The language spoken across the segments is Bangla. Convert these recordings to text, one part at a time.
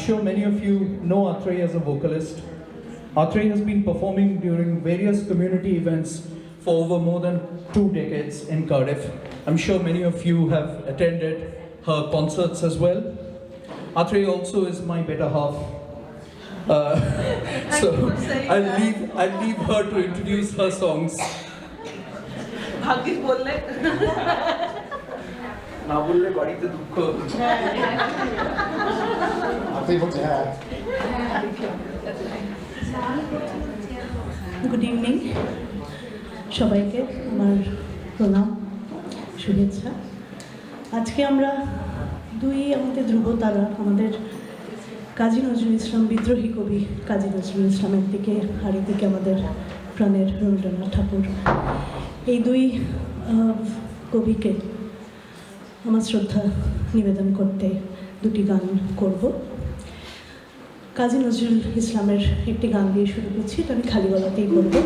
sure many of you know Atrey as a vocalist. Atrey has been performing during various community events for over more than 2 decades in Cardiff. I'm sure many of you have attended her concerts as well. Atrey also is my better half. So I'll leave her to introduce her songs. ভাগ্যিস বললে না বললে বাড়িতে দুঃখ আপনি বলছেন হ্যাঁ গুড ইভিনিং সবাইকে আমার প্রণাম শুভেচ্ছা। আজকে আমরা আমাদের ধ্রুবতারা আমাদের কাজী নজরুল ইসলাম বিদ্রোহী কবি কাজী নজরুল ইসলামের দিকে আর এদিকে আমাদের প্রাণের রবীন্দ্রনাথ ঠাকুর, এই দুই কবিকে আমার শ্রদ্ধা নিবেদন করতে দুটি গান করব। কাজী নজরুল ইসলামের একটি গান দিয়ে শুরু করছি, এটা আমি খালি গলাতেই করবো।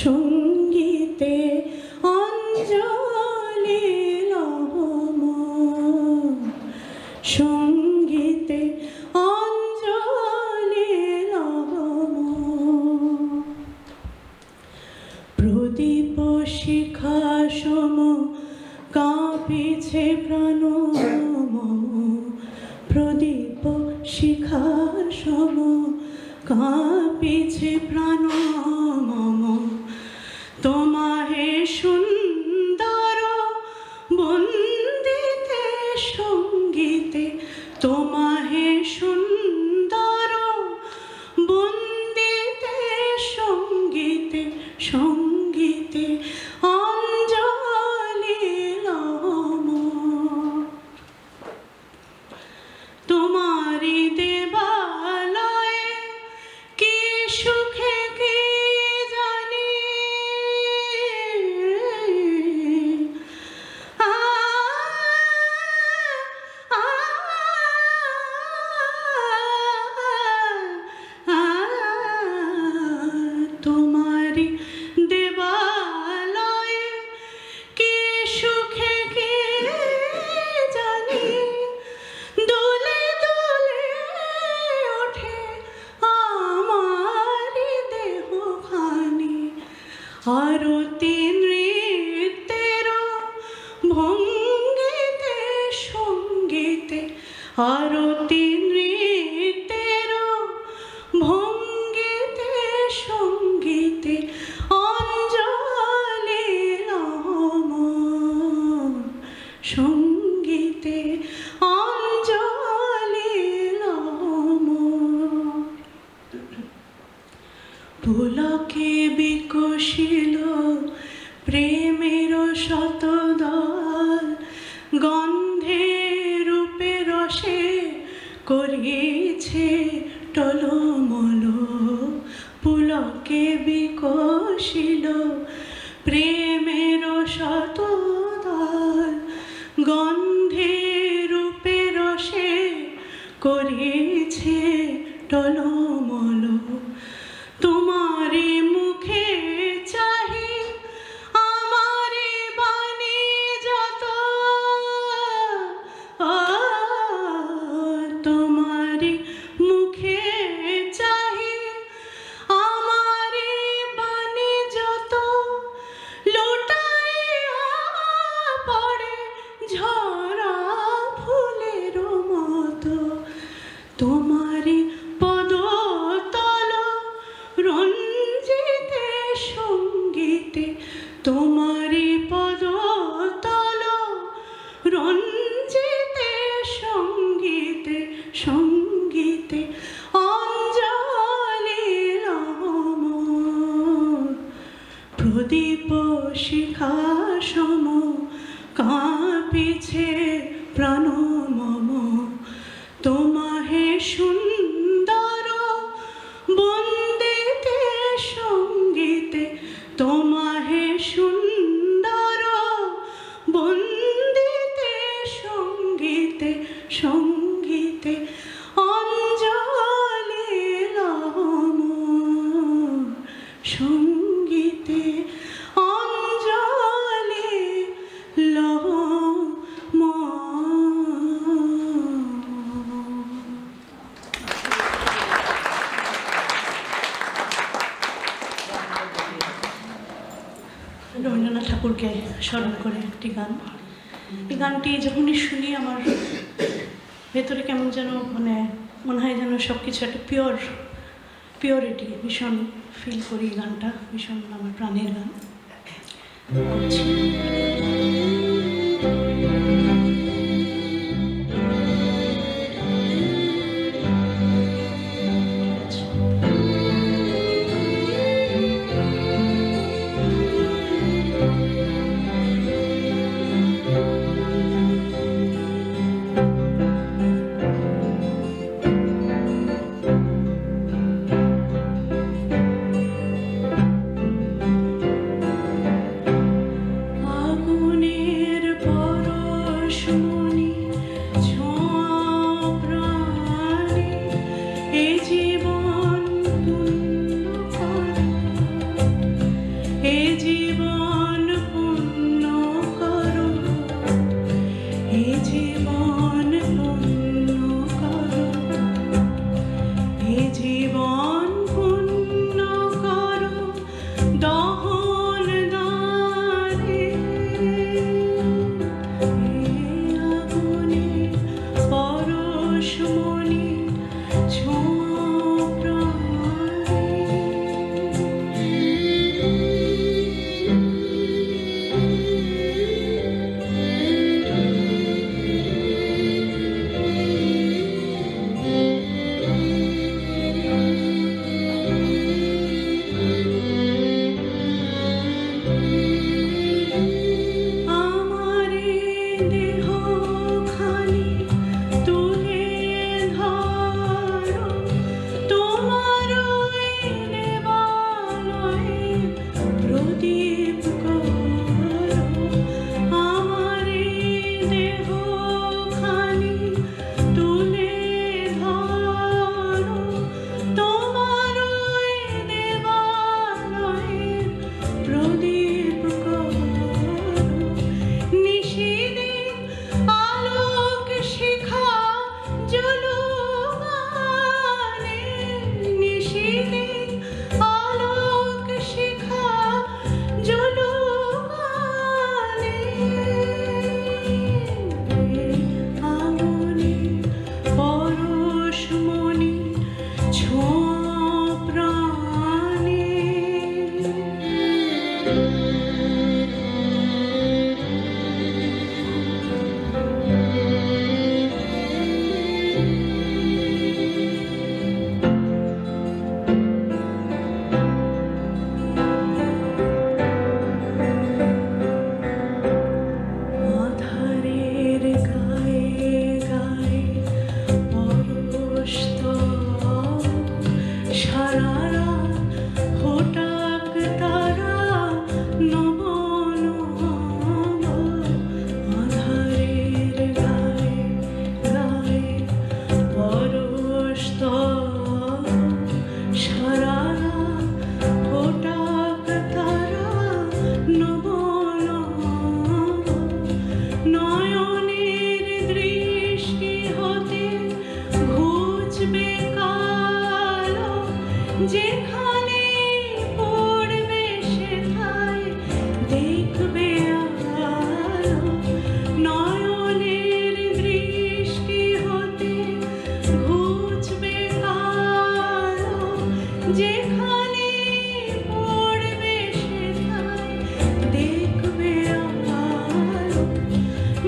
সঙ্গীতে অঞ্জলি লহম, সঙ্গীতে অঞ্জলি লহম, প্রদীপ শিখা সম কাঁপিছে প্রাণ মম, প্রদীপ শিখা সম কাঁপিছে প্রাণ মম, তোমাহে সুন্দর বন্দিতে সঙ্গীতে, তোমাহে সুন্দর বন্দিতে সঙ্গীতে, সঙ্গীতে অঞ্জলি লহম, তোমারি দেবালয়ে কি সুখে কি জানি, তোমারি দেবালয়ে কি সুখে কি জানি, দোলে দোলে ওঠে আমারি দেহখানি, আরতি নৃত্যের ভঙ্গিতে সঙ্গীতে, আরতি নৃত্যের ভঙ্গিতে সঙ্গীতে অঞ্জলি লহম, সঙ্গীতে অঞ্জলি লহম, পুলকে বিকশিল প্রেমের শতদল, গন্ধে রূপে রসে করিয়েছে টলমল, পুলকে বিকশিল প্রেমের শতদল, গন্ধে রূপে রসে করিয়েছে টলমল, তোমারি মুখে চাহি আমারি বাণী যত, তোমারি মুখে চাহি আমারি বাণী যত, লুটাইয়া পড়ে ঝরা ফুলের মতো, তোমারি পদতল রঞ্জিতে সঙ্গীতে, তোমারি পদতল রঞ্জিতে সঙ্গীতে, সঙ্গীতে অঞ্জলি লহম, প্রদীপ শিখা সম কাঁপিছে প্রাণ মম, তোমাহে সুন্দর বন্দিতে সঙ্গীতে, তোমার স্মরণ করে একটি গান। এই গানটি যখনই শুনি আমার ভেতরে কেমন যেন মনে হয় যেন সব কিছু একটা পিওরিটি ভীষণ ফিল করি। এই গানটা ভীষণ আমার প্রাণের গান। আগুনের পরশমণি ছোঁয়া প্রাণে, এ জীবন পূর্ণ করো, এ জীবন পূর্ণ করো, এ জীবন পূর্ণ করো, এ জীবন পূর্ণ করো দহন দানে। আগুনে পরশমণি ছোঁয়া প্রাণে। আমারে দেহখানি তুলে ধরো, তোমার ওই দেবালয়ে প্রদীপ করো। আমারে দেহখানি তুলে ধরো, তোমার ওই দেবালয়ে প্রদীপ করো। নিশিদিন আলোক শিখা জ্বলুগানে, নিশিদিন আলোক শিখা জ্বলুগানে। আগুনে পরশমণি ছোঁয়া প্রাণে। আধারের গায়ে গায়ে পরশ তব, সারা রাত হঠাৎ তারা নব নব। আধারের গায়ে গায়ে পরশ তব, সারা রাত হঠাৎ তারা নব নব। নয়নের দৃষ্টি হতে ঘুচবে কালো, যেখানে পড়বে সেথায় দেখবে আলো। নয়নের দৃষ্টি হতে ঘুচবে কালো, যেখানে পড়বে সেথায় দেখবে আলো।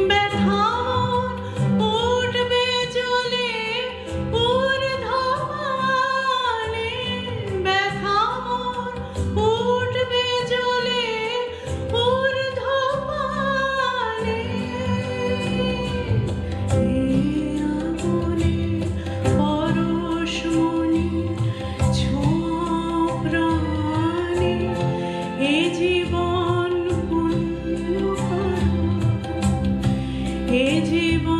ব্যথা উঠবে জ্বলে ঊর্ধ্বমানে, ব্যথা উঠবে জ্বলে ঊর্ধ্বমানে। আগুনে পরশমণি ছোঁয়া প্রাণে, এ জীবন পূর্ণ করো, এ জীবন